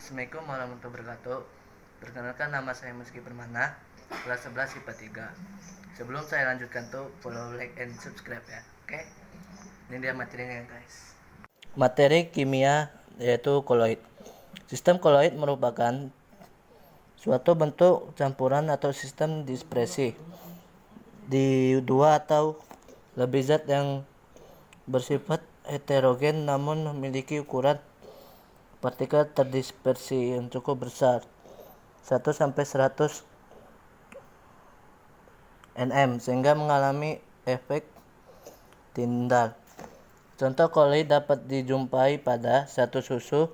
Assalamualaikum warahmatullahi wabarakatuh. Perkenalkan, nama saya Muski Permana, kelas 11 IPA 3. Sebelum saya lanjutkan tuh, follow, like, and subscribe ya. Oke. Ini dia materinya guys. Materi kimia yaitu koloid. Sistem koloid merupakan suatu bentuk campuran atau sistem dispersi di dua atau lebih zat yang bersifat heterogen namun memiliki ukuran partikel terdispersi yang cukup besar, 1-100 nm, sehingga mengalami efek tindal. Contoh koloid dapat dijumpai pada 1 susu,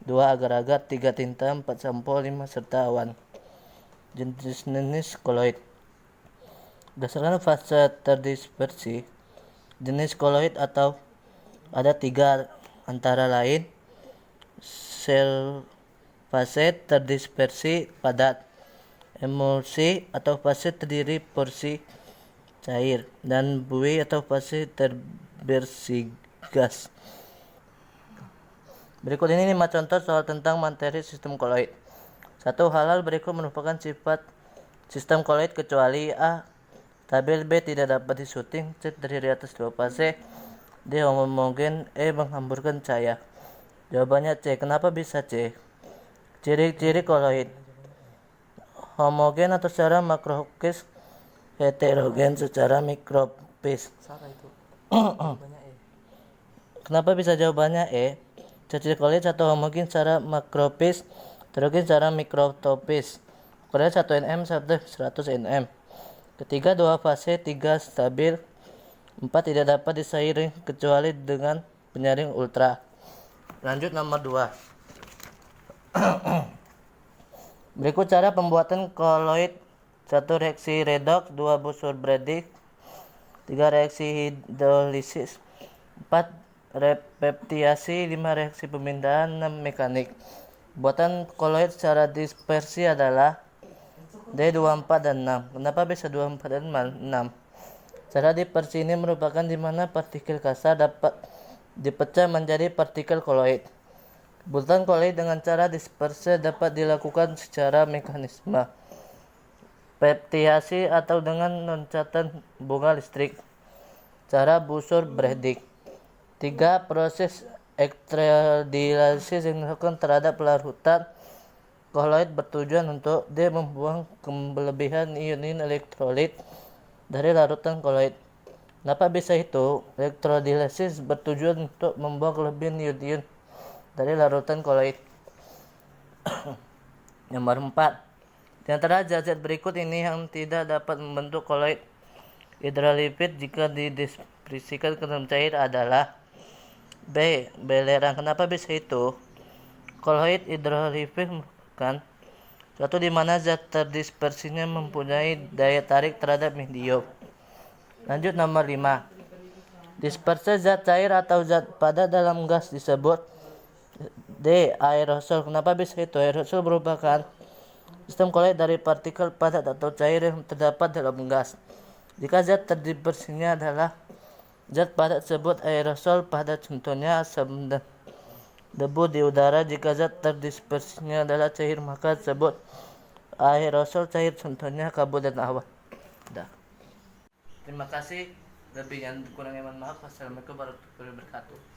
2 agar-agar, 3 tinta, 4 sampo, 5 serta awan. Jenis koloid berdasarkan fase terdispersi. Jenis koloid atau ada 3 antara lain: sel fase terdispersi padat, emulsi atau fase terdiri porsi cair, dan buih atau fase terbersih gas. Berikut ini 5 contoh soal tentang materi sistem koloid. 1. Hal berikut merupakan sifat sistem koloid kecuali A. Stabil, B. Tidak dapat disyuting, C. Terdiri atas 2 fase, D. Homogen, E. Menghamburkan cahaya. Jawabannya C. Kenapa bisa C? Ciri-ciri koloid: homogen atau secara makroskopis, heterogen secara mikroskopis. Kenapa bisa jawabannya E? Ciri koloid: 1. Homogen secara makroskopis, heterogen secara mikroskopis. Ukurannya 1 nm sampai 100 nm. Ketiga, 2 fase, 3 stabil, 4 tidak dapat disaring kecuali dengan penyaring ultra. Lanjut nomor 2. Berikut cara pembuatan koloid: 1 reaksi redoks, 2 busur Bredig, 3 reaksi hidrolisis, 4 repeptiasi, 5 reaksi pemindahan, 6 mekanik. Pembuatan koloid secara dispersi adalah D, 2, 4, dan 6. Kenapa bisa 2, 4, dan 6? Cara dispersi ini merupakan di mana partikel kasar dapat dipecah menjadi partikel koloid. Pembuatan koloid dengan cara dispersi dapat dilakukan secara mekanisme peptiasi atau dengan loncatan bunga listrik, cara busur Bredig. 3. Proses ekstradilasi yang dilakukan terhadap larutan koloid bertujuan untuk D. Membuang kelebihan ion elektrolit dari larutan koloid. Kenapa bisa itu? Elektrodilisis bertujuan untuk membuang kelebihan ion dari larutan koloid. Nomor 4. Di antara zat-zat berikut ini yang tidak dapat membentuk koloid hidrolipid jika didispersikan ke dalam cair adalah B. Belerang. Kenapa bisa itu? Koloid hidrolipid merupakan suatu di mana zat terdispersinya mempunyai daya tarik terhadap medium. Lanjut nomor 5. Dispersi zat cair atau zat padat dalam gas disebut D. Aerosol. Kenapa bisa itu? Aerosol merupakan sistem koloid dari partikel padat atau cair yang terdapat dalam gas. Jika zat terdispersinya adalah zat padat disebut aerosol padat, contohnya asam dan debu di udara. Jika zat terdispersinya adalah cair maka disebut aerosol cair, contohnya kabut dan awan. Dah. Terima kasih, lebih dan kurangnya mohon maaf. Wassalamualaikum warahmatullahi wabarakatuh.